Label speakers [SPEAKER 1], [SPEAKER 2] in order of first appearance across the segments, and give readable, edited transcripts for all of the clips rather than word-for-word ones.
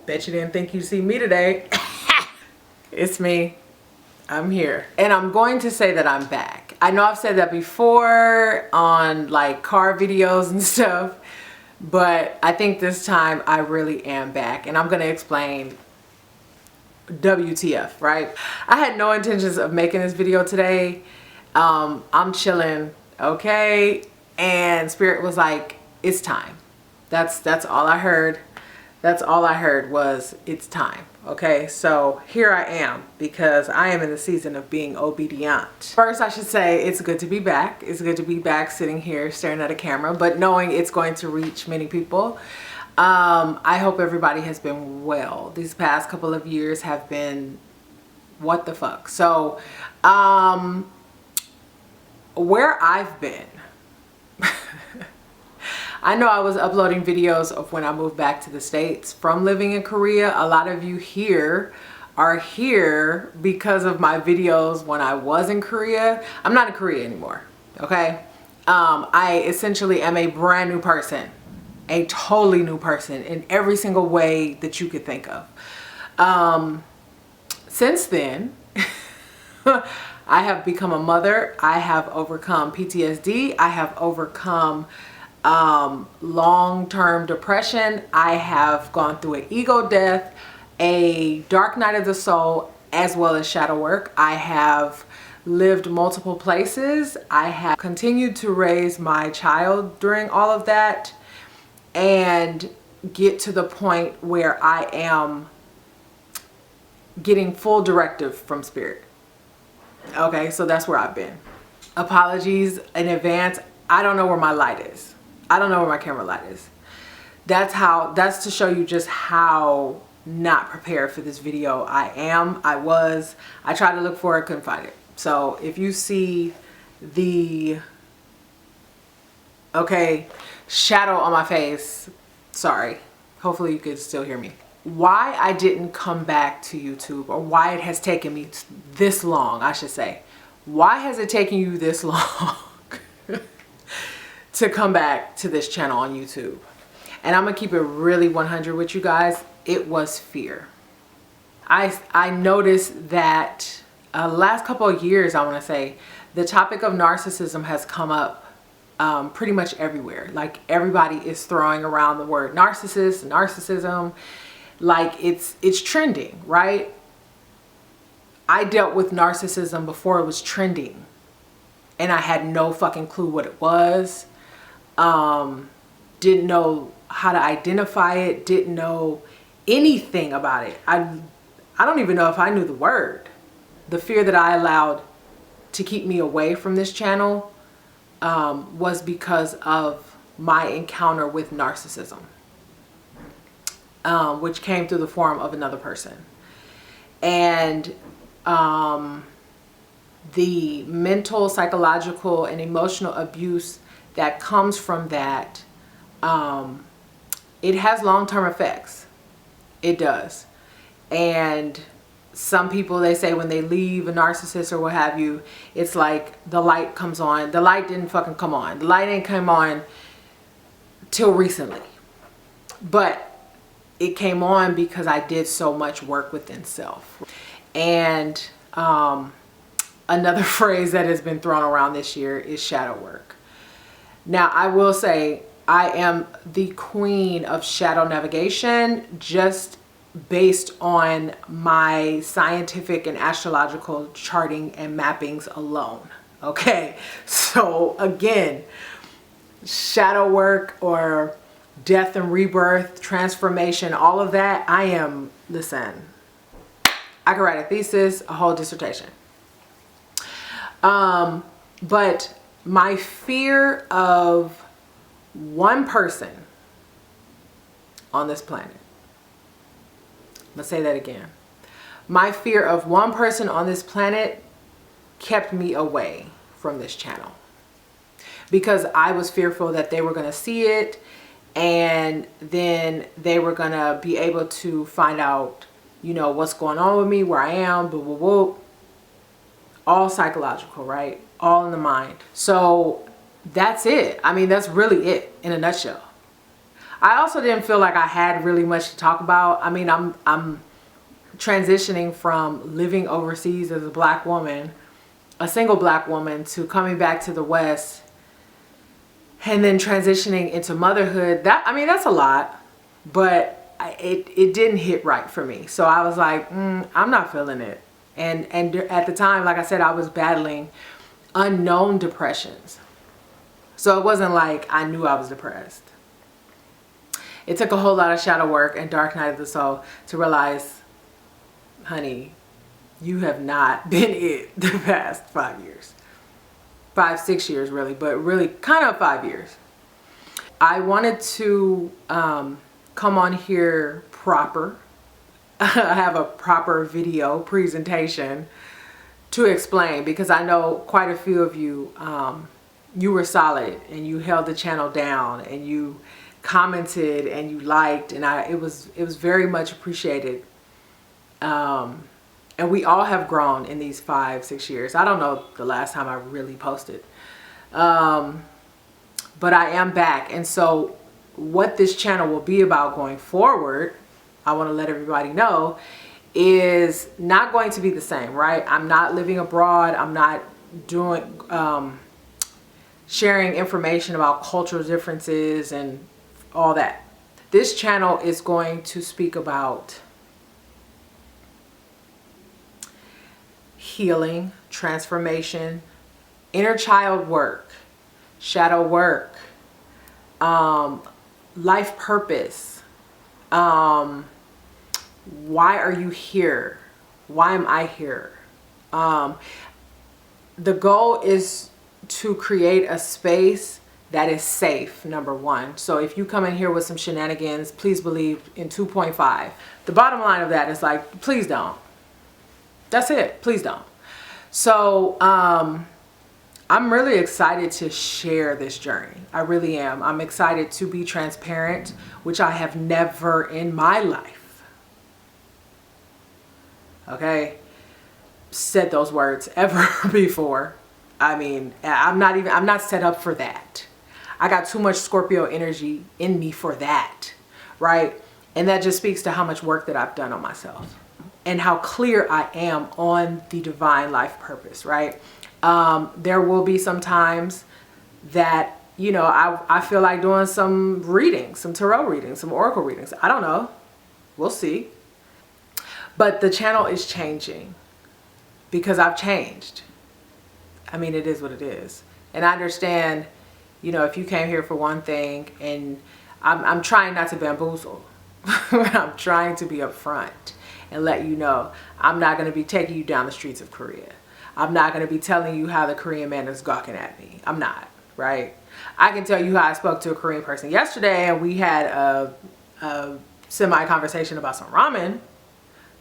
[SPEAKER 1] Bet you didn't think you'd see me today. It's me. I'm here. And I'm going to say that I'm back. I know I've said that before on like car videos and stuff, but I think this time I really am back, and I'm going to explain WTF, right? I had no intentions of making this video today. I'm chilling, okay? And Spirit was like, it's time. That's all I heard. That's all I heard was it's time. Okay, so here I am because I am in the season of being obedient. First, I should say it's good to be back. It's good to be back sitting here staring at a camera, but knowing it's going to reach many people. I hope everybody has been well. These past couple of years have been what the fuck. So, where I've been. I know I was uploading videos of when I moved back to the States from living in Korea. A lot of you here are here because of my videos when I was in Korea. I'm not in Korea anymore, okay? I essentially am a brand new person, a totally new person in every single way that you could think of. Since then, I have become a mother. I have overcome PTSD. I have overcome long-term depression. I have gone through an ego death, a dark night of the soul, as well as shadow work. I have lived multiple places. I have continued to raise my child during all of that and get to the point where I am getting full directive from Spirit. Okay, so that's where I've been. Apologies in advance. I don't know where my light is. I don't know where my camera light is. That's to show you just how not prepared for this video I was. I tried to look for it, couldn't find it. So if you see the, shadow on my face, sorry. Hopefully you could still hear me. Why I didn't come back to YouTube, or why it has taken me this long, I should say. Why has it taken you this long to come back to this channel on YouTube? And I'm gonna keep it really 100 with you guys. It was fear. I noticed that last couple of years, I want to say, the topic of narcissism has come up pretty much everywhere. Like everybody is throwing around the word narcissism, like it's trending, right? I dealt with narcissism before it was trending, and I had no fucking clue what it was. Didn't know how to identify it, didn't know anything about it. I don't even know if I knew the word. The fear that I allowed to keep me away from this channel was because of my encounter with narcissism, which came through the form of another person. And the mental, psychological, and emotional abuse that comes from that, it has long-term effects. It does. And some people, they say when they leave a narcissist or what have you, it's like the light comes on. The light didn't fucking come on. The light ain't come on till recently. But it came on because I did so much work within self. And another phrase that has been thrown around this year is shadow work. Now, I will say I am the queen of shadow navigation, just based on my scientific and astrological charting and mappings alone. Okay, so again, shadow work or death and rebirth, transformation, all of that, listen, I could write a thesis, a whole dissertation. But my fear of one person on this planet, let's say that again. My fear of one person on this planet kept me away from this channel because I was fearful that they were going to see it and then they were going to be able to find out, you know, what's going on with me, where I am, blah, blah, blah. All psychological, right? All in the mind. So that's it. I mean, that's really it in a nutshell. I also didn't feel like I had really much to talk about. I mean, I'm transitioning from living overseas as a black woman, a single black woman, to coming back to the West and then transitioning into motherhood. I mean, that's a lot, but it didn't hit right for me. So I was like, I'm not feeling it. And at the time, like I said, I was battling unknown depressions. So it wasn't like I knew I was depressed. It took a whole lot of shadow work and dark night of the soul to realize, honey, you have not been it the past 5 years. 5, 6 years really, but really kind of 5 years. I wanted to come on here proper. I have a proper video presentation to explain, because I know quite a few of you, you were solid and you held the channel down and you commented and you liked, and it was very much appreciated. And we all have grown in these 5, 6 years. I don't know the last time I really posted, but I am back. And so what this channel will be about going forward, I want to let everybody know, is not going to be the same, right? I'm not living abroad. I'm not doing sharing information about cultural differences and all that. This channel is going to speak about healing, transformation, inner child work, shadow work, life purpose. Why are you here? Why am I here? The goal is to create a space that is safe, number one. So if you come in here with some shenanigans, please believe in 2.5. The bottom line of that is like, please don't. That's it. Please don't. So I'm really excited to share this journey. I really am. I'm excited to be transparent, which I have never in my life, okay, said those words ever before. I mean, I'm not set up for that. I got too much Scorpio energy in me for that, right? And that just speaks to how much work that I've done on myself and how clear I am on the divine life purpose, right? There will be some times that, you know, I feel like doing some readings, some tarot readings, some oracle readings. I don't know. We'll see. But the channel is changing because I've changed. I mean, it is what it is. And I understand, you know, if you came here for one thing, and I'm trying not to bamboozle. I'm trying to be upfront and let you know I'm not going to be taking you down the streets of Korea. I'm not going to be telling you how the Korean man is gawking at me. I'm not, right? I can tell you how I spoke to a Korean person yesterday, and we had a semi-conversation about some ramen,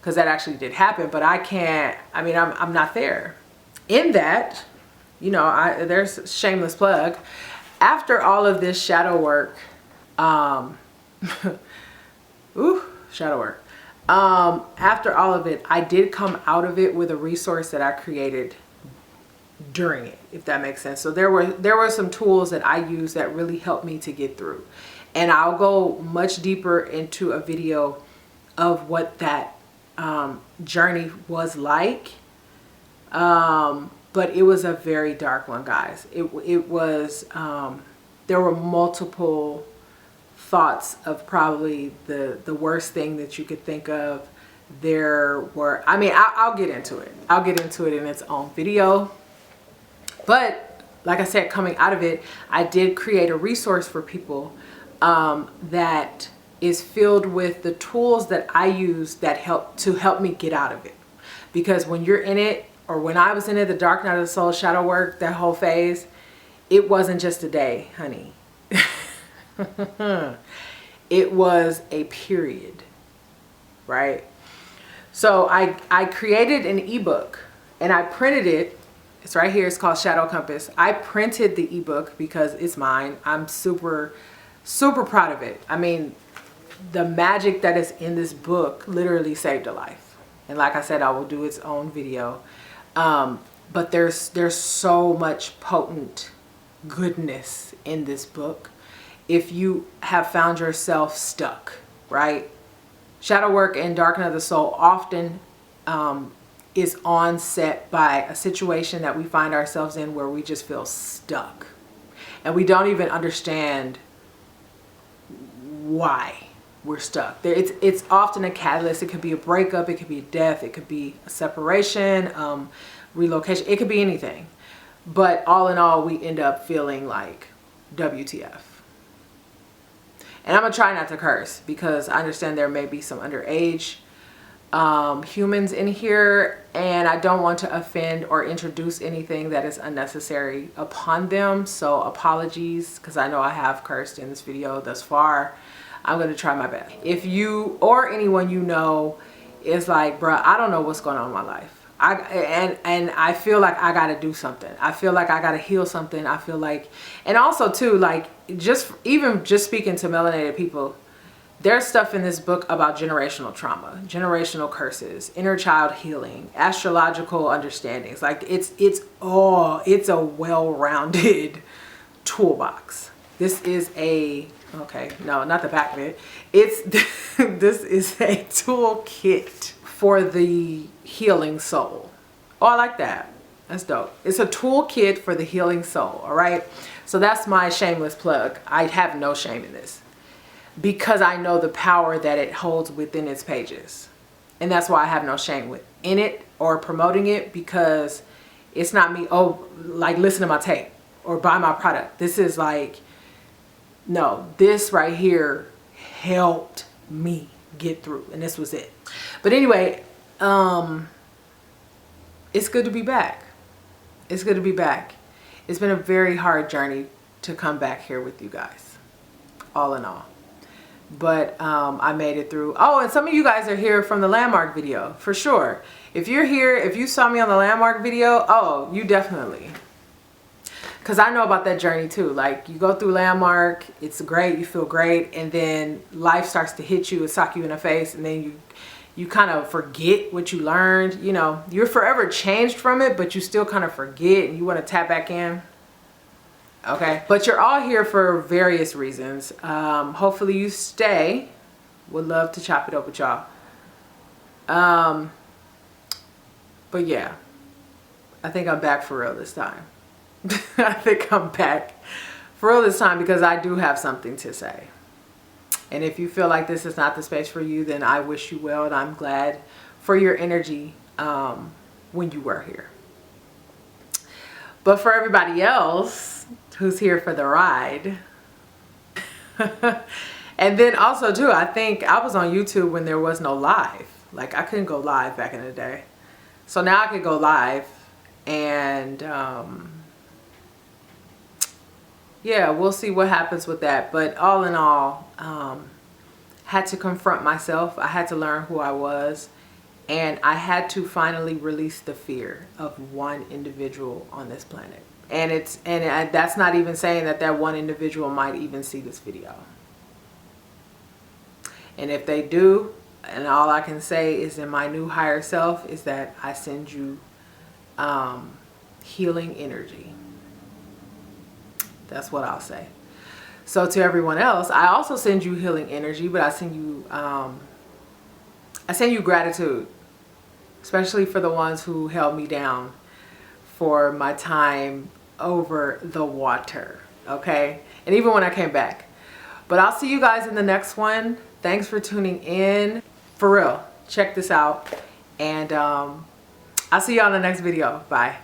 [SPEAKER 1] because that actually did happen, but I can't, I mean, I'm not there. In that, you know, there's a shameless plug. After all of this shadow work, shadow work. After all of it, I did come out of it with a resource that I created during it, if that makes sense. So there were some tools that I used that really helped me to get through. And I'll go much deeper into a video of what that journey was like. But it was a very dark one, guys. It was, there were multiple thoughts of probably the worst thing that you could think of. There were, I mean, I'll get into it. I'll get into it in its own video. But like I said, coming out of it, I did create a resource for people that is filled with the tools that I use that help me get out of it. Because when you're in it, or when I was in it, the dark night of the soul, shadow work, that whole phase, it wasn't just a day, honey. It was a period, right? So I created an ebook and I printed it. It's right here. It's called Shadow Compass. I printed the ebook because it's mine. I'm super, super proud of it. I mean, the magic that is in this book literally saved a life. And like I said, I will do its own video. But there's so much potent goodness in this book. if you have found yourself stuck, right? Shadow work and darkening of the soul often is onset by a situation that we find ourselves in where we just feel stuck. And we don't even understand why we're stuck. It's often a catalyst. It could be a breakup, it could be a death, it could be a separation, relocation, it could be anything. But all in all, we end up feeling like WTF. And I'm gonna try not to curse because I understand there may be some underage humans in here, and I don't want to offend or introduce anything that is unnecessary upon them. So apologies, because I know I have cursed in this video thus far. I'm gonna try my best. If you or anyone you know is like, bruh, I don't know what's going on in my life. And I feel like I gotta do something. I feel like I gotta heal something. I feel like, and also too, like even just speaking to melanated people, there's stuff in this book about generational trauma, generational curses, inner child healing, astrological understandings. Like it's a well-rounded toolbox. This is a, okay, no, not the back of it. This is a toolkit for the healing soul. Oh, I like that. That's dope. It's a toolkit for the healing soul. All right. So that's my shameless plug. I have no shame in this because I know the power that it holds within its pages. And that's why I have no shame in it or promoting it, because it's not me, oh, like listen to my tape or buy my product. This is like, no, this right here helped me get through, and this was it. But anyway, it's good to be back. It's good to be back. It's been a very hard journey to come back here with you guys, all in all. But I made it through. Oh, and some of you guys are here from the landmark video, for sure. If you're here, if you saw me on the landmark video, oh, you definitely. Because I know about that journey too. Like, you go through landmark, it's great, you feel great, and then life starts to hit you and sock you in the face, and then you kind of forget what you learned. You know, you're forever changed from it, but you still kind of forget and you want to tap back in. Okay, but you're all here for various reasons. Hopefully you stay. Would love to chop it up with y'all. But yeah, I think I'm back for real this time. I think I'm back for real this time because I do have something to say. And if you feel like this is not the space for you, then I wish you well, and I'm glad for your energy when you were here. But for everybody else who's here for the ride, and then also too, I think I was on YouTube when there was no live. Like, I couldn't go live back in the day. So now I could go live, and yeah, we'll see what happens with that. But all in all, had to confront myself. I had to learn who I was, and I had to finally release the fear of one individual on this planet. And that's not even saying that that one individual might even see this video. And if they do, and all I can say is in my new higher self is that I send you healing energy. That's what I'll say. So to everyone else, I also send you healing energy, but I send you gratitude, especially for the ones who held me down for my time over the water. Okay, and even when I came back. But I'll see you guys in the next one. Thanks for tuning in. For real, check this out, and I'll see you on the next video. Bye.